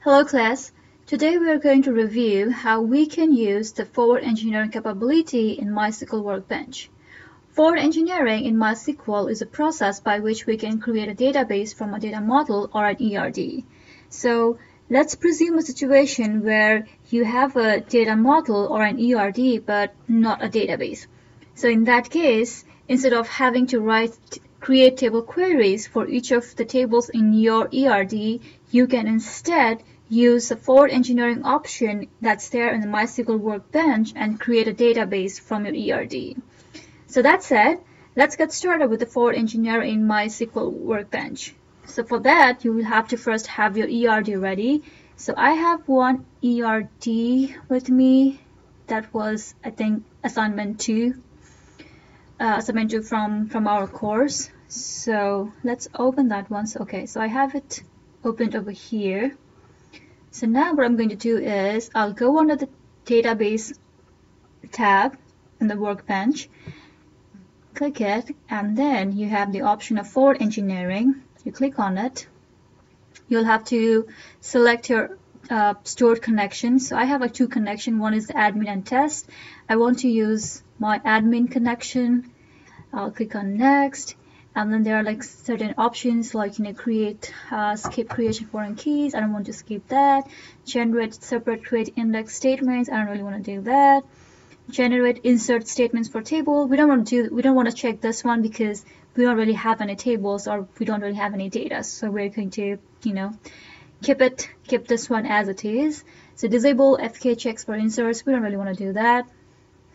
Hello class, today we are going to review how we can use the forward engineering capability in MySQL Workbench. Forward engineering in MySQL is a process by which we can create a database from a data model or an ERD. So let's presume a situation where you have a data model or an ERD but not a database. So in that case, instead of having to create table queries for each of the tables in your ERD, you can instead use the forward engineering option that's there in the MySQL Workbench and create a database from your ERD. So that said, let's get started with the forward engineer in MySQL Workbench. So for that, you will have to first have your ERD ready. So I have one ERD with me. That was, I think, assignment 2 from our course. So let's open that one. Okay, so I have it opened over here. So now what I'm going to do is I'll go under the database tab in the Workbench, click it, and then you have the option of forward engineering. You click on it. You'll have to select your stored connections. So I have two connections. One is the admin and test. I want to use my admin connection. I'll click on next. And then there are certain options like create skip creation foreign keys. I don't want to skip that. Generate separate create index statements. I don't really want to do that. Generate insert statements for table. We don't want to check this one because we don't really have any tables or we don't really have any data. So we're going to keep this one as it is. So disable FK checks for inserts. We don't really want to do that.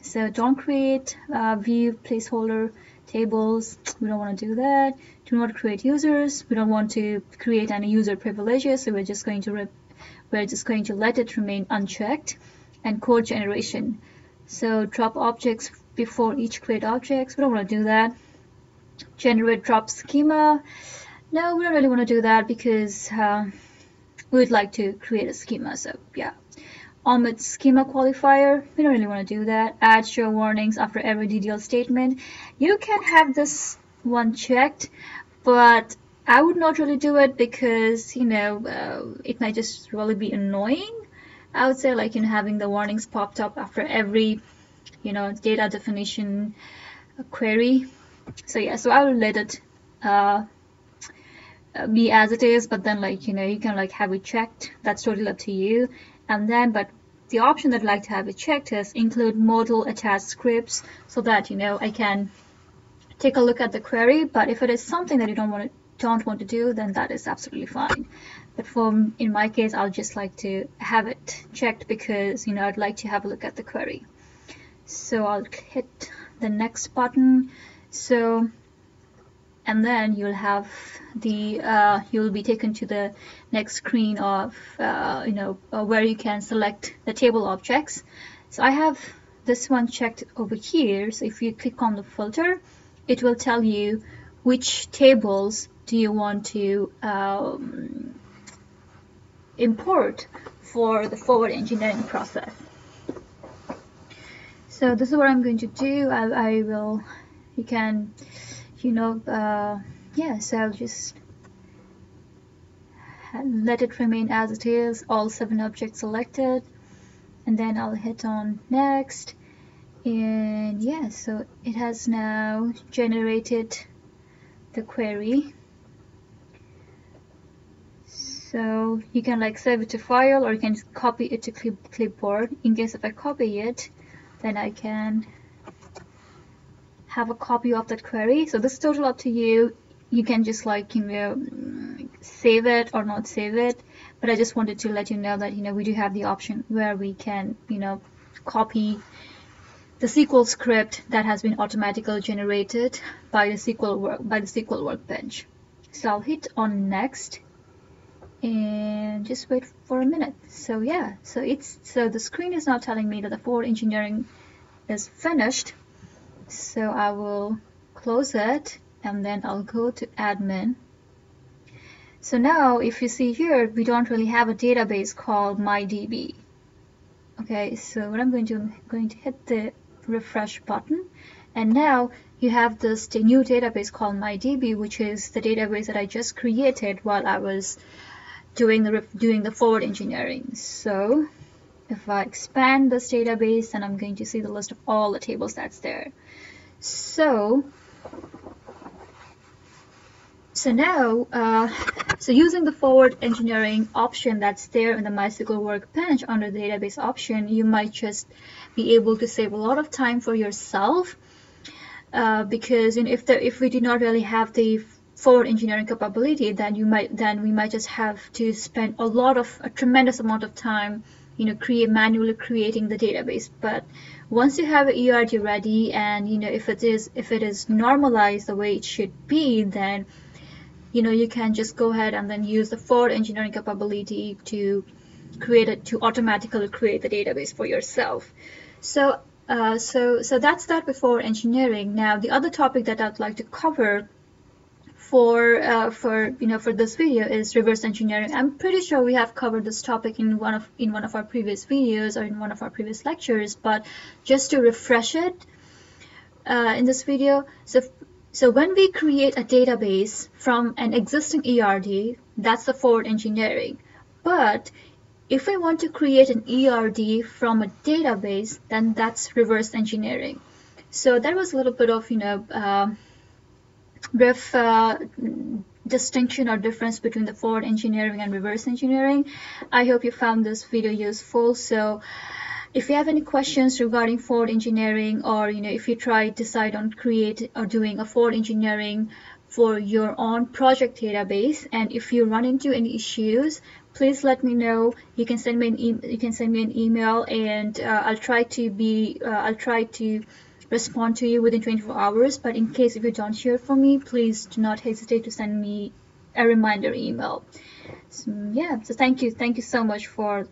So don't create view placeholder tables. We don't want to do that. Do not create users. We don't want to create any user privileges. So we're just going to let it remain unchecked. And code generation. So drop objects before each create objects. We don't want to do that. Generate drop schema. No, we don't really want to do that because we would like to create a schema. So yeah. Omit schema qualifier. We don't really want to do that. Add show warnings after every DDL statement. You can have this one checked, but I would not really do it because it might just really be annoying. I would say having the warnings popped up after every data definition query. So yeah, so I will let it be as it is, but then you can have it checked. That's totally up to you. And then but the option that I'd like to have it checked is include modal attached scripts, so that I can take a look at the query. But if it is something that you don't want to do, then that is absolutely fine. But in my case, I'll just like to have it checked because I'd like to have a look at the query. So I'll hit the next button. So and then you'll have you'll be taken to the next screen of where you can select the table objects. So I have this one checked over here. So if you click on the filter, it will tell you which tables do you want to import for the forward engineering process. So this is what I'm going to do. So I'll just let it remain as it is, all 7 objects selected, and then I'll hit on next. And yeah, so it has now generated the query. So you can save it to file, or you can copy it to clipboard. In case if I copy it, then I can have a copy of that query. So this is totally up to you. You can just save it or not save it. But I just wanted to let you know that we do have the option where we can copy the SQL script that has been automatically generated by the SQL Workbench. So I'll hit on next and just wait for a minute. So yeah, so the screen is now telling me that the forward engineering is finished. So I will close it and then I'll go to admin. So now if you see here, we don't really have a database called MyDB. Okay, so what I'm going to hit the refresh button, and now you have this new database called MyDB, which is the database that I just created while I was doing the forward engineering. So if I expand this database, then I'm going to see the list of all the tables that's there. So now, using the forward engineering option that's there in the MySQL Workbench under the database option, you might just be able to save a lot of time for yourself, because if we do not really have the forward engineering capability, then we might just have to spend a tremendous amount of time, manually creating the database. But once you have an ERD ready, and if it is normalized the way it should be, then you can just go ahead and then use the forward engineering capability to automatically create the database for yourself. So that's that before engineering. Now the other topic that I'd like to cover for this video is reverse engineering. I'm pretty sure we have covered this topic in one of our previous videos or in one of our previous lectures, but just to refresh it in this video. So when we create a database from an existing ERD, that's the forward engineering. But if we want to create an ERD from a database, then that's reverse engineering. So there was a little bit of brief distinction or difference between the forward engineering and reverse engineering. I hope you found this video useful. So if you have any questions regarding forward engineering, or if you decide on doing a forward engineering for your own project database, and if you run into any issues, please let me know. You can send me an email, and I'll try to respond to you within 24 hours. But in case if you don't hear from me, please do not hesitate to send me a reminder email. So thank you so much for